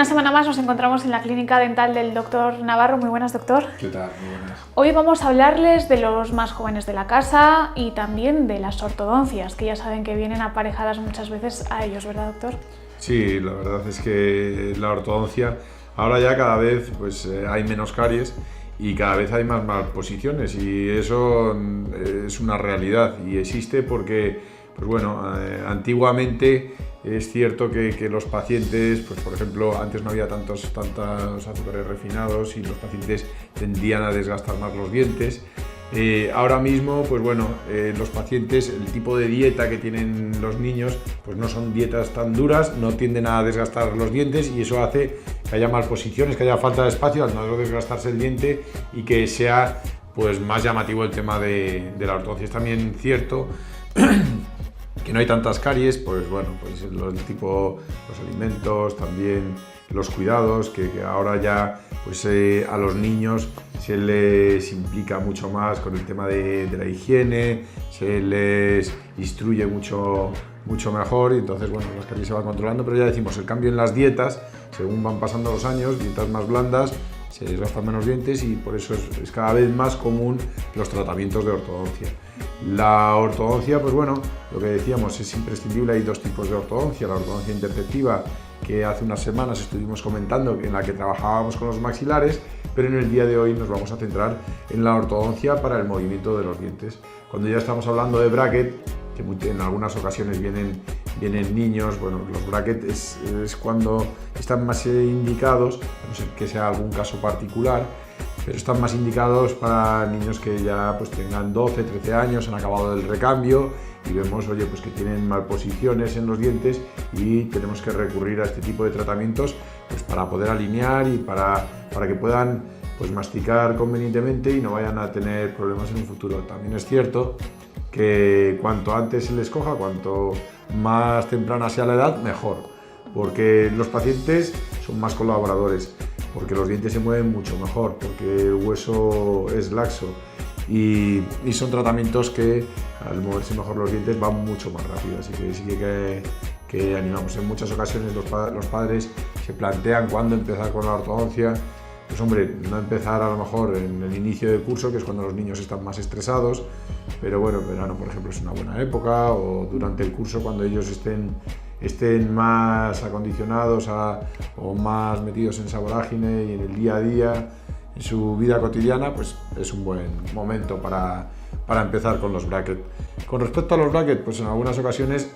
Una semana más nos encontramos en la clínica dental del doctor Navarro. Muy buenas, doctor. ¿Qué tal? Muy buenas. Hoy vamos a hablarles de los más jóvenes de la casa y también de las ortodoncias, que ya saben que vienen aparejadas muchas veces a ellos, ¿verdad, doctor? Sí, la verdad es que la ortodoncia, ahora ya cada vez hay menos caries y cada vez hay más malposiciones, y eso es una realidad y existe porque, antiguamente es cierto que los pacientes, por ejemplo, antes no había tantos azúcares refinados y los pacientes tendían a desgastar más los dientes. Ahora mismo, los pacientes, el tipo de dieta que tienen los niños, pues no son dietas tan duras, no tienden a desgastar los dientes, y eso hace que haya malposiciones, que haya falta de espacio al no desgastarse el diente y que sea más llamativo el tema de la ortodoncia. Es también cierto que no hay tantas caries, los alimentos, también los cuidados, que ahora ya a los niños se les implica mucho más con el tema de la higiene, se les instruye mucho mejor, y entonces las caries se van controlando. Pero ya decimos, el cambio en las dietas, según van pasando los años, dietas más blandas, se desgastan menos dientes, y por eso es cada vez más común los tratamientos de ortodoncia. La ortodoncia, lo que decíamos, es imprescindible. Hay dos tipos de ortodoncia: la ortodoncia interceptiva, que hace unas semanas estuvimos comentando, en la que trabajábamos con los maxilares, pero en el día de hoy nos vamos a centrar en la ortodoncia para el movimiento de los dientes. Cuando ya estamos hablando de bracket, que en algunas ocasiones vienen niños, los brackets es cuando están más indicados, a no ser que sea algún caso particular, pero están más indicados para niños que ya tengan 12, 13 años, han acabado el recambio, y vemos que tienen malposiciones en los dientes, y tenemos que recurrir a este tipo de tratamientos para poder alinear y para que puedan masticar convenientemente y no vayan a tener problemas en un futuro. También es cierto que cuanto antes se les coja, cuanto más temprana sea la edad, mejor, porque los pacientes son más colaboradores, porque los dientes se mueven mucho mejor, porque el hueso es laxo, y son tratamientos que, al moverse mejor los dientes, van mucho más rápido. Así que sí que animamos. En muchas ocasiones los padres se plantean cuándo empezar con la ortodoncia. No empezar a lo mejor en el inicio del curso, que es cuando los niños están más estresados, pero verano, por ejemplo, es una buena época, o durante el curso, cuando ellos estén más acondicionados o más metidos en esa vorágine y en el día a día, en su vida cotidiana, es un buen momento para empezar con los brackets. Con respecto a los brackets, en algunas ocasiones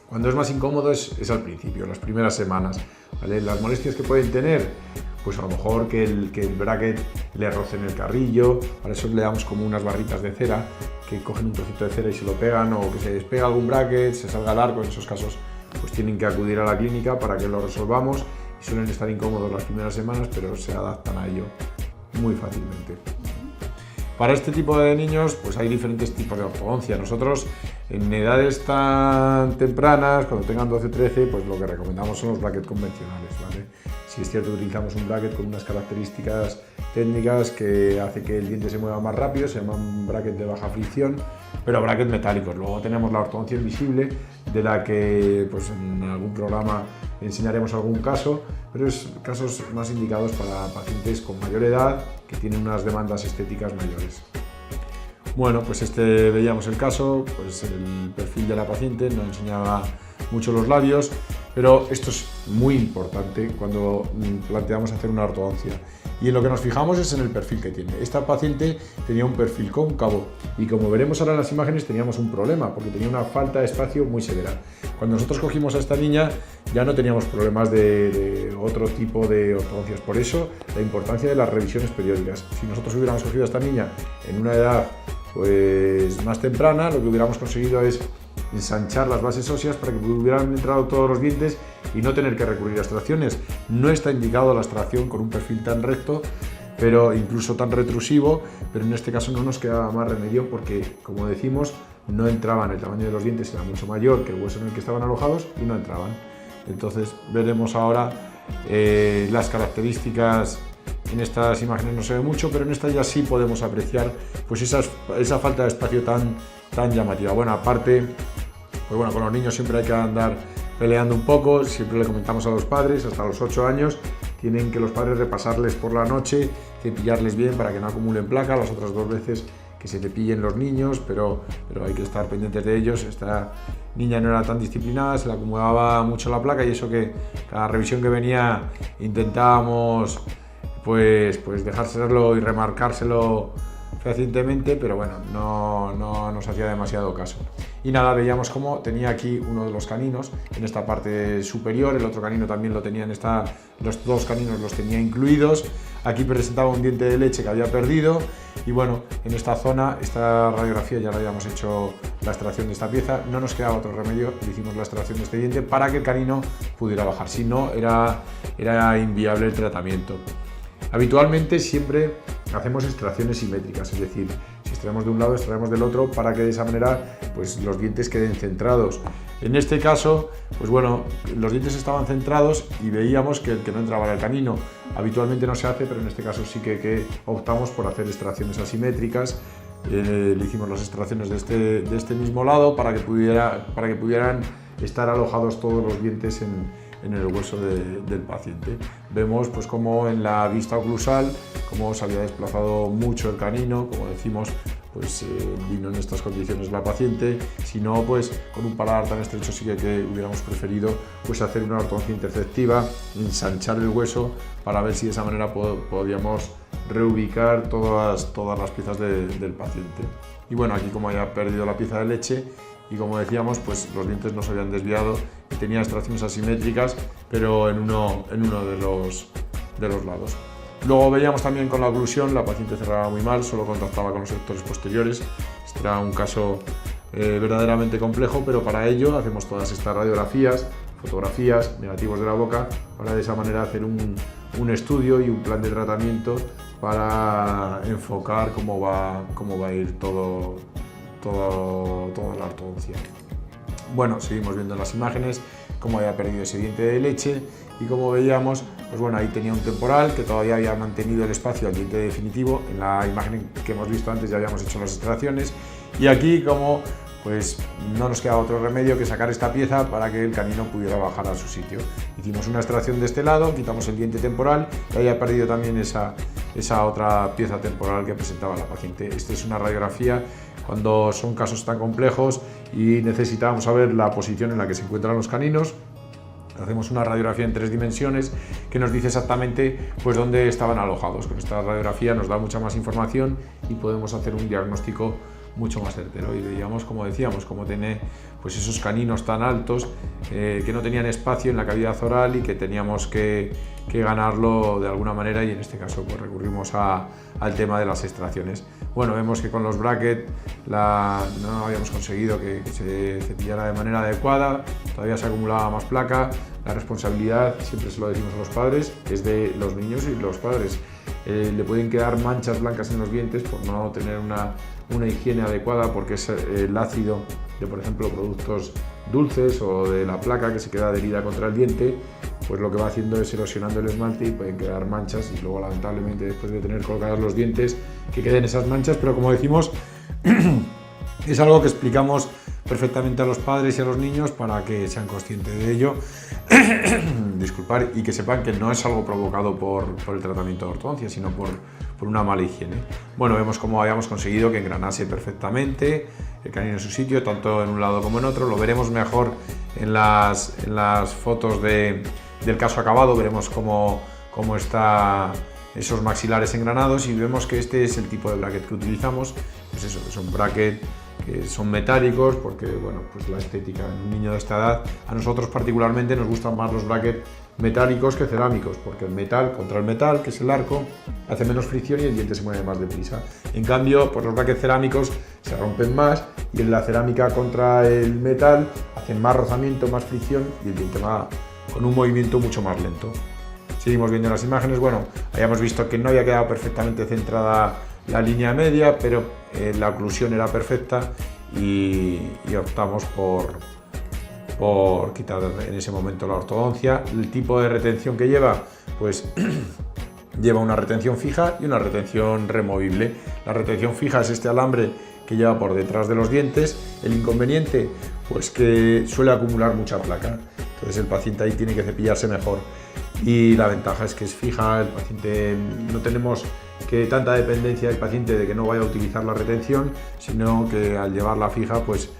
cuando es más incómodo es al principio, las primeras semanas, ¿vale? Las molestias que pueden tener, a lo mejor que el bracket le roce en el carrillo. Para eso le damos como unas barritas de cera, que cogen un trocito de cera y se lo pegan, o que se despega algún bracket, se salga el arco. En esos casos tienen que acudir a la clínica para que lo resolvamos, y suelen estar incómodos las primeras semanas, pero se adaptan a ello muy fácilmente. Para este tipo de niños hay diferentes tipos de ortodoncia. Nosotros, en edades tan tempranas, cuando tengan 12 o 13, lo que recomendamos son los brackets convencionales, ¿vale? Si es cierto que utilizamos un bracket con unas características técnicas que hace que el diente se mueva más rápido, se llaman bracket de baja fricción, pero brackets metálicos. Luego tenemos la ortodoncia invisible, de la que en algún programa enseñaremos algún caso, pero es casos más indicados para pacientes con mayor edad, que tienen unas demandas estéticas mayores. Veíamos el caso, el perfil de la paciente, no enseñaba mucho los labios, pero esto es muy importante cuando planteamos hacer una ortodoncia, y en lo que nos fijamos es en el perfil que tiene. Esta paciente tenía un perfil cóncavo, y como veremos ahora en las imágenes, teníamos un problema porque tenía una falta de espacio muy severa. Cuando nosotros cogimos a esta niña, ya no teníamos problemas de otro tipo de ortodoncias. Por eso la importancia de las revisiones periódicas. Si nosotros hubiéramos cogido a esta niña en una edad más temprana, lo que hubiéramos conseguido es ensanchar las bases óseas para que hubieran entrado todos los dientes y no tener que recurrir a extracciones. No está indicado la extracción con un perfil tan recto, pero incluso tan retrusivo, pero en este caso no nos quedaba más remedio, porque, como decimos, no entraban. El tamaño de los dientes era mucho mayor que el hueso en el que estaban alojados, y no entraban. Entonces veremos ahora las características. En estas imágenes no se ve mucho, pero en esta ya sí podemos apreciar esa falta de espacio tan llamativa. Aparte, con los niños siempre hay que andar peleando un poco. Siempre le comentamos a los padres, hasta los 8 años, tienen que los padres repasarles por la noche, cepillarles bien para que no acumulen placa. Las otras 2 veces que se cepillen los niños, pero hay que estar pendientes de ellos. Esta niña no era tan disciplinada, se le acumulaba mucho la placa, y eso que cada revisión que venía intentábamos pues dejárselo y remarcárselo fehacientemente, pero bueno, no nos hacía demasiado caso. Y nada, veíamos cómo tenía aquí uno de los caninos en esta parte superior, el otro canino también lo tenía los 2 caninos los tenía incluidos. Aquí presentaba un diente de leche que había perdido, y bueno, en esta zona, esta radiografía ya la habíamos hecho la extracción de esta pieza, no nos quedaba otro remedio, le hicimos la extracción de este diente para que el canino pudiera bajar, si no era inviable el tratamiento. Habitualmente siempre hacemos extracciones simétricas, es decir, si extraemos de un lado, extraemos del otro, para que de esa manera pues los dientes queden centrados. En este caso, pues bueno, los dientes estaban centrados y veíamos que no entraba en el canino. Habitualmente no se hace, pero en este caso sí que optamos por hacer extracciones asimétricas. Le hicimos las extracciones de este mismo lado para que pudieran estar alojados todos los dientes en el hueso del paciente. Vemos pues como en la vista oclusal, como se había desplazado mucho el canino, como decimos, pues vino en estas condiciones la paciente. Si no, pues con un paladar tan estrecho sí que hubiéramos preferido pues hacer una ortodoncia interceptiva, ensanchar el hueso para ver si de esa manera podíamos reubicar todas las piezas del paciente. Y bueno, aquí como había perdido la pieza de leche, y como decíamos, pues los dientes no se habían desviado y tenía extracciones asimétricas, pero en uno de los lados. Luego veíamos también con la oclusión, la paciente cerraba muy mal, solo contactaba con los sectores posteriores. Este era un caso verdaderamente complejo, pero para ello hacemos todas estas radiografías, fotografías, negativos de la boca, para de esa manera hacer un estudio y un plan de tratamiento para enfocar cómo va a ir toda la ortodoncia. Bueno, seguimos viendo las imágenes cómo había perdido ese diente de leche, y como veíamos, pues bueno, ahí tenía un temporal que todavía había mantenido el espacio al diente definitivo. En la imagen que hemos visto antes ya habíamos hecho las extracciones, y aquí como pues no nos quedaba otro remedio que sacar esta pieza para que el canino pudiera bajar a su sitio. Hicimos una extracción de este lado, quitamos el diente temporal, y había perdido también esa otra pieza temporal que presentaba la paciente. Esta es una radiografía cuando son casos tan complejos y necesitábamos saber la posición en la que se encuentran los caninos. Hacemos una radiografía en 3 dimensiones que nos dice exactamente pues dónde estaban alojados. Con esta radiografía nos da mucha más información y podemos hacer un diagnóstico mucho más certero. Y veíamos, como decíamos, cómo tiene pues esos caninos tan altos que no tenían espacio en la cavidad oral y que teníamos que ganarlo de alguna manera, y en este caso pues recurrimos al tema de las extracciones. Bueno, vemos que con los brackets no habíamos conseguido que se cepillara de manera adecuada, todavía se acumulaba más placa. La responsabilidad, siempre se lo decimos a los padres, es de los niños y los padres. Le pueden quedar manchas blancas en los dientes por no tener una higiene adecuada, porque es el ácido de, por ejemplo, productos dulces o de la placa que se queda adherida contra el diente, pues lo que va haciendo es erosionando el esmalte y pueden quedar manchas, y luego lamentablemente después de tener colocados los dientes que queden esas manchas. Pero como decimos, es algo que explicamos perfectamente a los padres y a los niños para que sean conscientes de ello disculpar, y que sepan que no es algo provocado por el tratamiento de ortodoncia, sino por una mala higiene. Bueno, vemos cómo habíamos conseguido que engranase perfectamente el canino en su sitio, tanto en un lado como en otro. Lo veremos mejor en las fotos del caso acabado. Veremos cómo están esos maxilares engranados, y vemos que este es el tipo de bracket que utilizamos. Pues eso, son brackets que son metálicos, porque bueno, pues la estética en un niño de esta edad, a nosotros particularmente nos gustan más los brackets metálicos que cerámicos, porque el metal contra el metal, que es el arco, hace menos fricción y el diente se mueve más deprisa. En cambio, pues los brackets cerámicos se rompen más, y en la cerámica contra el metal hacen más rozamiento, más fricción, y el diente va con un movimiento mucho más lento. Seguimos viendo las imágenes. Bueno, habíamos visto que no había quedado perfectamente centrada la línea media, pero la oclusión era perfecta, y optamos por quitar en ese momento la ortodoncia. El tipo de retención que lleva, pues lleva una retención fija y una retención removible. La retención fija es este alambre que lleva por detrás de los dientes. El inconveniente, pues que suele acumular mucha placa. entonces el paciente ahí tiene que cepillarse mejor. Y la ventaja es que es fija, el paciente no tenemos que tanta dependencia del paciente de que no vaya a utilizar la retención, sino que al llevarla fija pues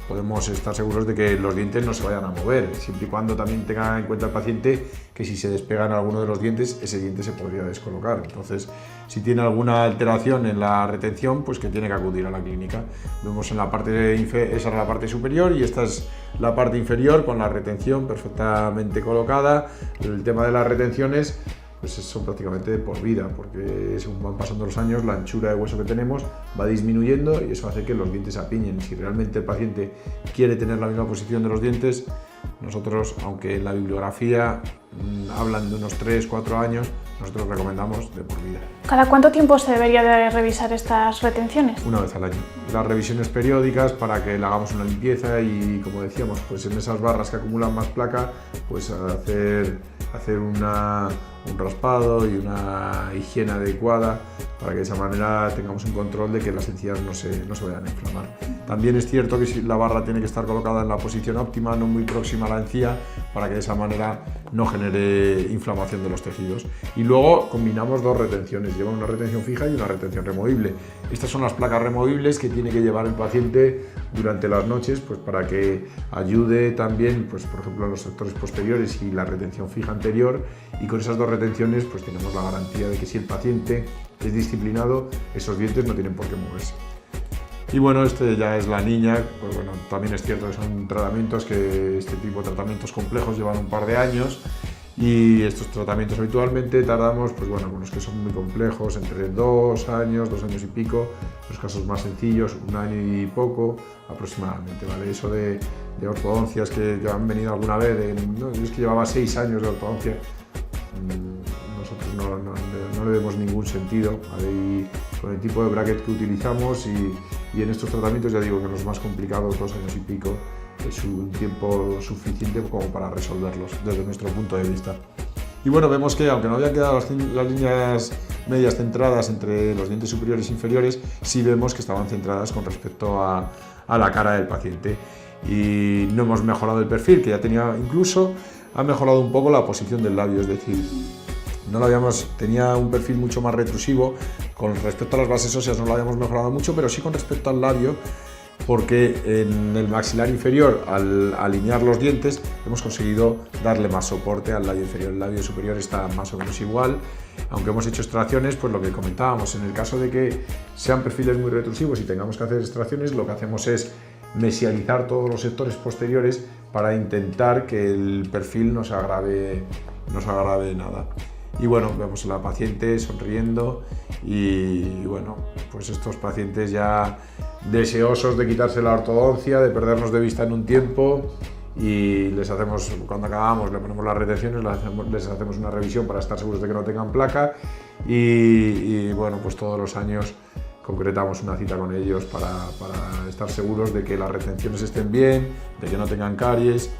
podemos estar seguros de que los dientes no se vayan a mover, siempre y cuando también tenga en cuenta el paciente que si se despegan alguno de los dientes, ese diente se podría descolocar. Entonces, si tiene alguna alteración en la retención, pues que tiene que acudir a la clínica. Vemos en la parte esa es la parte superior y esta es la parte inferior con la retención perfectamente colocada. El tema de las retenciones pues son prácticamente de por vida, porque según van pasando los años la anchura de hueso que tenemos va disminuyendo y eso hace que los dientes se apiñen. Si realmente el paciente quiere tener la misma posición de los dientes, nosotros, aunque en la bibliografía hablan de unos 3-4 años, nosotros recomendamos de por vida. ¿Cada cuánto tiempo se debería de revisar estas retenciones? Una vez al año. Las revisiones periódicas para que le hagamos una limpieza y, como decíamos, pues en esas barras que acumulan más placa, pues hacer un raspado y una higiene adecuada para que de esa manera tengamos un control de que las encías no se vayan a inflamar. También es cierto que la barra tiene que estar colocada en la posición óptima, no muy próxima a la encía, para que de esa manera no genere inflamación de los tejidos. Y luego combinamos dos retenciones, lleva una retención fija y una retención removible. Estas son las placas removibles que tiene que llevar el paciente durante las noches, pues para que ayude también, pues por ejemplo, a los sectores posteriores y la retención fija anterior, y con esas dos retenciones pues tenemos la garantía de que si el paciente es disciplinado, esos dientes no tienen por qué moverse. Y bueno, este ya es la niña, pues bueno, también es cierto que son tratamientos que este tipo de tratamientos complejos llevan un par de años y estos tratamientos habitualmente tardamos, pues bueno, con los que son muy complejos, entre 2 años, 2 años y pico, los casos más sencillos, 1 año y poco aproximadamente, ¿vale? Eso de ortodoncias que han venido alguna vez, no, es que llevaba 6 años de ortodoncia, nosotros no le vemos ningún sentido, ¿vale? Y con el tipo de bracket que utilizamos y en estos tratamientos, ya digo que los más complicados, 2 años y pico, es un tiempo suficiente como para resolverlos desde nuestro punto de vista. Y bueno, vemos que aunque no habían quedado las líneas medias centradas entre los dientes superiores e inferiores, sí vemos que estaban centradas con respecto a la cara del paciente. Y no hemos mejorado el perfil, que ya tenía, incluso ha mejorado un poco la posición del labio, es decir, tenía un perfil mucho más retrusivo. Con respecto a las bases óseas no lo habíamos mejorado mucho, pero sí con respecto al labio, porque en el maxilar inferior, al alinear los dientes, hemos conseguido darle más soporte al labio inferior. El labio superior está más o menos igual, aunque hemos hecho extracciones, pues lo que comentábamos, en el caso de que sean perfiles muy retrusivos y tengamos que hacer extracciones, lo que hacemos es mesializar todos los sectores posteriores para intentar que el perfil no se agrave nada. Y bueno, vemos a la paciente sonriendo y bueno, pues estos pacientes ya deseosos de quitarse la ortodoncia, de perdernos de vista en un tiempo, y les hacemos, cuando acabamos, le ponemos las retenciones, les hacemos una revisión para estar seguros de que no tengan placa y bueno, pues todos los años concretamos una cita con ellos para estar seguros de que las retenciones estén bien, de que no tengan caries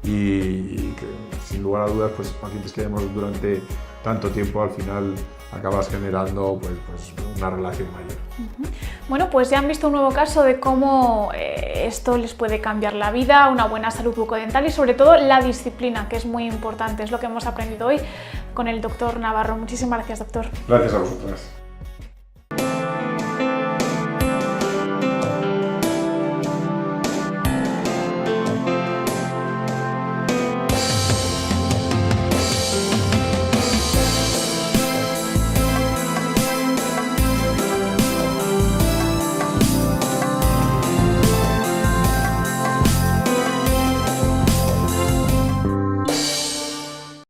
y que sin lugar a dudas, pues pacientes que vemos durante tanto tiempo al final acabas generando pues una relación mayor. Bueno, pues ya han visto un nuevo caso de cómo esto les puede cambiar la vida, una buena salud bucodental y sobre todo la disciplina, que es muy importante, es lo que hemos aprendido hoy con el doctor Navarro. Muchísimas gracias, doctor. Gracias a vosotras.